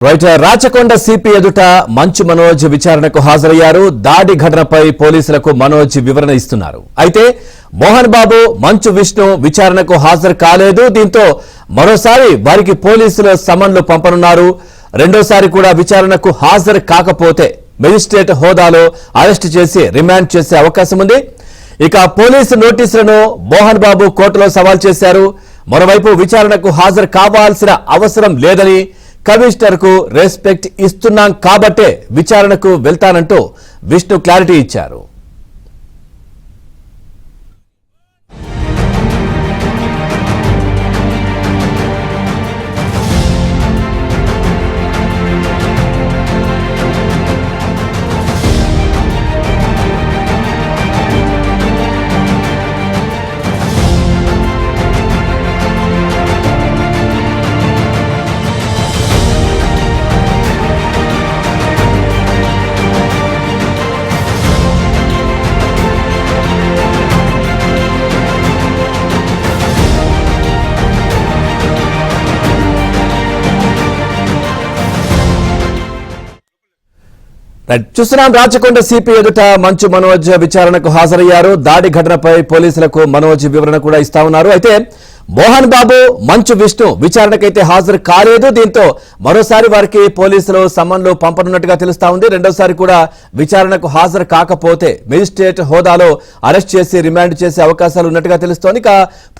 Rachakonda CP ఎదుట మంచు మనోజ్ విచారణకు హాజరయ్యారు. దాడి ఘటనపై పోలీసులకు మనోజ్ వివరణ ఇస్తున్నారు. అయితే మోహన్ బాబు, మంచు విష్ణు విచారణకు హాజరు కాలేదు. దీంతో మరోసారి వారికి పోలీసులు సమన్లు పంపనున్నారు. రెండోసారి కూడా విచారణకు హాజరు కాకపోతే మెజిస్ట్రేట్ హోదాలో అరెస్టు చేసి రిమాండ్ చేసే అవకాశం ఉంది. ఇక పోలీసు నోటీసులను మోహన్ బాబు కోర్టులో సవాల్ చేశారు. మరోవైపు విచారణకు హాజరు కావాల్సిన అవసరం లేదని, కమిషనర్ కు రెస్పెక్ట్ ఇస్తున్నాం కాబట్టే విచారణకు వెళ్తానంటూ విష్ణు క్లారిటీ ఇచ్చారు. చూస్తున్నాం, రాచకొండ సిపి ఎదుట మంచు మనోజ్ విచారణకు హాజరయ్యారు. దాడి ఘటనపై పోలీసులకు మనోజ్ వివరణ కూడా ఇస్తా ఉన్నారు. అయితే మోహన్ బాబు, మంచు విష్ణు విచారణకైతే హాజరు కాలేదు. దీంతో మరోసారి వారికి పోలీసులు సమన్లు పంపనున్నట్టుగా తెలుస్తా ఉంది. రెండోసారి కూడా విచారణకు హాజరు కాకపోతే మెజిస్ట్రేట్ హోదాలో అరెస్ట్ చేసి రిమాండ్ చేసే అవకాశాలు ఉన్నట్టుగా తెలుస్తోంది. ఇక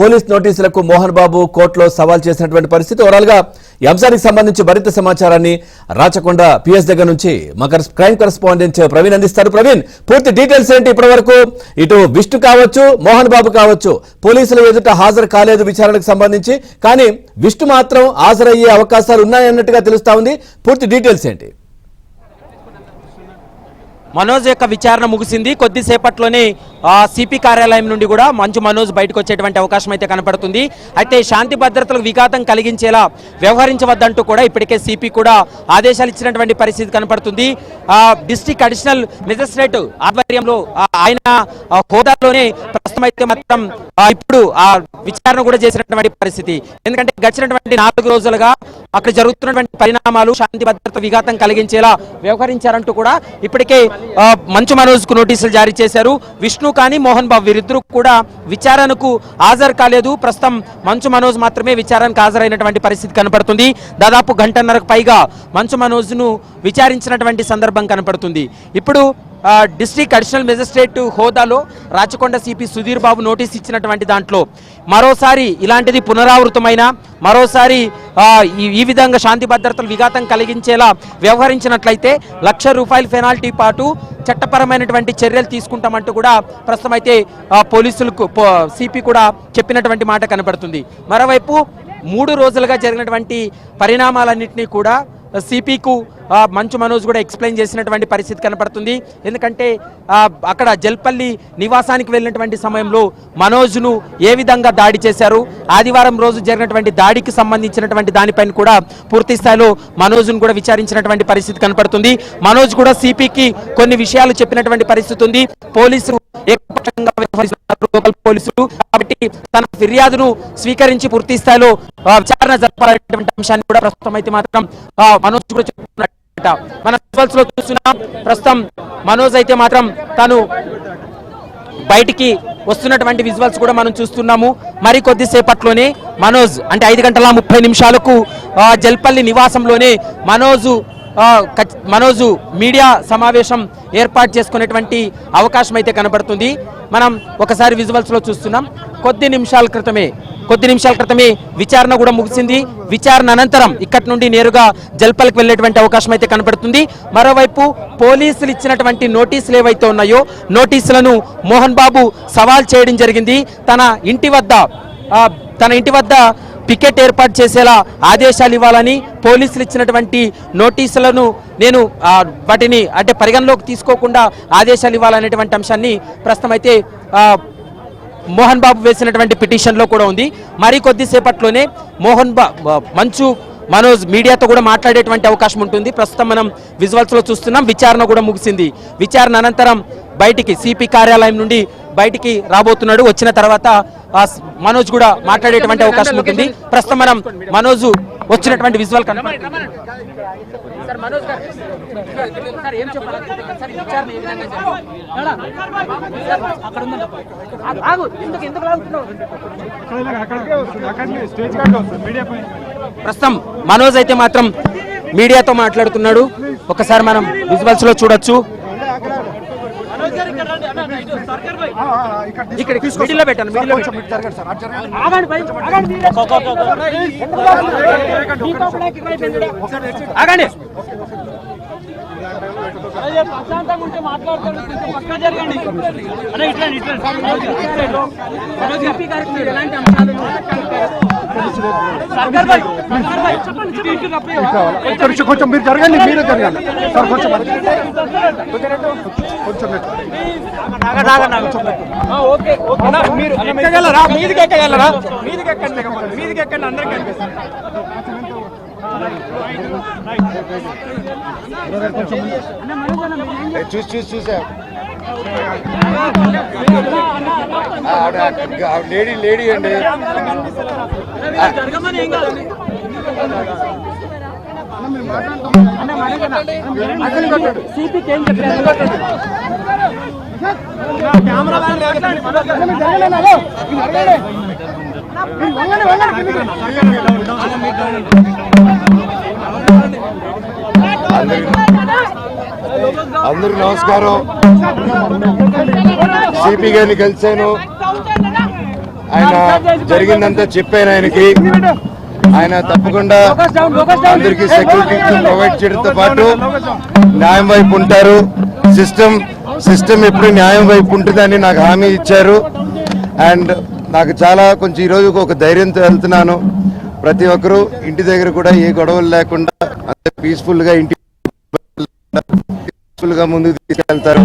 పోలీస్ నోటీసులకు మోహన్ బాబు కోర్టులో సవాల్ చేసినటువంటి పరిస్థితి. ఓవరాల్ గా ఈ అంశానికి సంబంధించి మరింత సమాచారాన్ని రాచకొండ పిఎస్ దగ్గర నుంచి మా క్రైమ్ కరెస్పాండెంట్ ప్రవీణ్ అందిస్తారు. ప్రవీణ్, పూర్తి డీటెయిల్స్ ఏంటి? ఇప్పటి వరకు ఇటు విష్ణు కావచ్చు, మోహన్ బాబు కావచ్చు, పోలీసుల ఎదుట హాజరు కాలేదు విచారణకు సంబంధించి. కానీ విష్ణు మాత్రం హాజరయ్యే అవకాశాలు ఉన్నాయన్నట్టుగా తెలుస్తా ఉంది. పూర్తి డీటెయిల్స్ ఏంటి? మనోజ్ యొక్క విచారణ ముగిసింది. కొద్దిసేపట్లోనే సిపి కార్యాలయం నుండి కూడా మంచు మనోజ్ బయటకు వచ్చేటువంటి అవకాశం అయితే కనపడుతుంది. అయితే శాంతి భద్రతలకు విఘాతం కలిగించేలా వ్యవహరించవద్దంటూ కూడా ఇప్పటికే సిపి కూడా ఆదేశాలు ఇచ్చినటువంటి పరిస్థితి కనపడుతుంది. డిస్ట్రిక్ట్ అడిషనల్ మెజిస్ట్రేట్ ఆధ్వర్యంలో ఆయన హోదాలోనే ప్రస్తుతం అయితే మాత్రం ఇప్పుడు విచారణ కూడా చేసినటువంటి పరిస్థితి. ఎందుకంటే గడిచినటువంటి 4 రోజులుగా అక్కడ జరుగుతున్నటువంటి పరిణామాలు శాంతి భద్రత విఘాతం కలిగించేలా వ్యవహరించారంటూ కూడా ఇప్పటికే మంచు మనోజ్ కు నోటీసులు జారీ చేశారు. విష్ణు కానీ మోహన్ బాబు వీరిద్దరూ కూడా విచారణకు హాజరు కాలేదు. ప్రస్తుతం మంచు మనోజ్ మాత్రమే విచారణకు హాజరైనటువంటి పరిస్థితి కనపడుతుంది. దాదాపు గంటన్నరకు పైగా మంచు మనోజ్ ను విచారించినటువంటి సందర్భం కనపడుతుంది. ఇప్పుడు డిస్ట్రిక్ట్ అడిషనల్ మెజిస్ట్రేట్ హోదాలో రాచకొండ సిపి సుధీర్ బాబు నోటీస్ ఇచ్చినటువంటి దాంట్లో మరోసారి ఇలాంటిది పునరావృతమైన, మరోసారి ఈ విధంగా శాంతి భద్రతలు విఘాతం కలిగించేలా వ్యవహరించినట్లయితే ₹1,00,000 పెనాల్టీ పాటు చట్టపరమైనటువంటి చర్యలు తీసుకుంటామంటూ కూడా ప్రస్తుతం అయితే పోలీసులకు సిపి కూడా చెప్పినటువంటి మాట కనబడుతుంది. మరోవైపు 3 రోజులుగా జరిగినటువంటి పరిణామాలన్నింటినీ కూడా సిపికు మంచు మనోజ్ కూడా ఎక్స్ప్లెయిన్ చేసినటువంటి పరిస్థితి కనపడుతుంది. ఎందుకంటే అక్కడ జల్పల్లి నివాసానికి వెళ్ళినటువంటి సమయంలో మనోజ్ను ఏ విధంగా దాడి చేశారు, ఆదివారం రోజు జరిగినటువంటి దాడికి సంబంధించినటువంటి దానిపైన కూడా పూర్తి స్థాయిలో మనోజ్ను కూడా విచారించినటువంటి పరిస్థితి కనపడుతుంది. మనోజ్ కూడా సిపికి కొన్ని విషయాలు చెప్పినటువంటి పరిస్థితి ఉంది. పోలీసులు ఏకపక్షంగా వ్యవహరిస్తున్నారు, లోకల్ పోలీసులు, కాబట్టి తన ఫిర్యాదును స్వీకరించి పూర్తి స్థాయిలో విచారణ జరపాలనేటువంటి అంశాన్ని కూడా ప్రస్తుతం అయితే మాత్రం మనోజ్ కూడా చెప్తున్నట్టు మన విజువల్స్ లో చూస్తున్నాం. ప్రస్తుతం మనోజ్ అయితే మాత్రం తాను బయటికి వస్తున్నటువంటి విజువల్స్ కూడా మనం చూస్తున్నాము. మరి కొద్దిసేపట్లోనే మనోజ్ అంటే 5:30 జల్పల్లి నివాసంలోనే మనోజు మీడియా సమావేశం ఏర్పాటు చేసుకునేటువంటి అవకాశం అయితే కనబడుతుంది. మనం ఒకసారి విజువల్స్ లో చూస్తున్నాం. కొద్ది నిమిషాల క్రితమే విచారణ కూడా ముగిసింది. విచారణ అనంతరం ఇక్కడి నుండి నేరుగా జల్పల్లికి వెళ్ళేటువంటి అవకాశం అయితే కనబడుతుంది. మరోవైపు పోలీసులు ఇచ్చినటువంటి నోటీసులు ఏవైతే ఉన్నాయో నోటీసులను మోహన్ బాబు సవాల్ చేయడం జరిగింది. తన ఇంటి వద్ద పికెట్ ఏర్పాటు చేసేలా ఆదేశాలు ఇవ్వాలని, పోలీసులు ఇచ్చినటువంటి నోటీసులను నేను వాటిని అంటే పరిగణలోకి తీసుకోకుండా ఆదేశాలు ఇవ్వాలనేటువంటి అంశాన్ని ప్రస్తుతం అయితే మోహన్ బాబు వేసినటువంటి పిటిషన్లో కూడా ఉంది. మరి కొద్దిసేపట్లోనే మంచు మనోజ్ మీడియాతో కూడా మాట్లాడేటువంటి అవకాశం ఉంటుంది. ప్రస్తుతం మనం విజువల్స్ లో చూస్తున్నాం. విచారణ కూడా ముగిసింది. విచారణ అనంతరం బయటికి సిపి కార్యాలయం నుండి బయటికి రాబోతున్నాడు. వచ్చిన తర్వాత మనోజ్ కూడా మాట్లాడేటువంటి అవకాశం ఉంటుంది. ప్రస్తుతం మనం మనోజ్ వచ్చినటువంటి విజువల్ ప్రస్తుతం మనోజ్ అయితే మాత్రం మీడియాతో మాట్లాడుతున్నాడు. ఒకసారి మనం విజువల్స్ లో చూడొచ్చు. ఇక్కడ మిడిల్లో పెట్టాను, మిడిల్లో ఆగండి. ప్రశాంతంగా ఉంటే మాట్లాడుతాడు. పక్క జరగండి. కొంచెం మీరు జరగండి, మీరే జరగండి సార్. కొంచెం ఎక్కగలరా? మీదికి ఎక్కగలరా? మీదికి ఎక్కండి, మీదికి ఎక్కండి. అందరికీ కనిపిస్తుంది. చూసా లేడీ అండి. అందరికి నమస్కారం. సిపి గారిని కలిశాను. ఆయన జరిగిందంతా చెప్పాను ఆయనకి. ఆయన తప్పకుండా అందరికి సెక్యూరిటీ ప్రొవైడ్ చేయడంతో పాటు న్యాయం వైపు ఉంటారు. సిస్టమ్ ఎప్పుడు న్యాయం వైపు ఉంటుందని నాకు హామీ ఇచ్చారు. అండ్ నాకు చాలా కొంచెం ఈరోజు ఒక ధైర్యంతో వెళ్తున్నాను. ప్రతి ఒక్కరూ ఇంటి దగ్గర కూడా ఏ గొడవలు లేకుండా అంతే పీస్ఫుల్గా ముందుకు తీసుకెళ్తారు.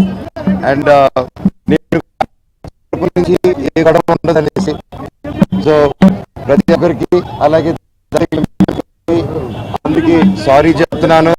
అండ్ నేను నుంచి ఏ గొడవ ఉండదు అనేసి, సో ప్రతి ఒక్కరికి అలాగే అందరికీ సారీ చెప్తున్నాను.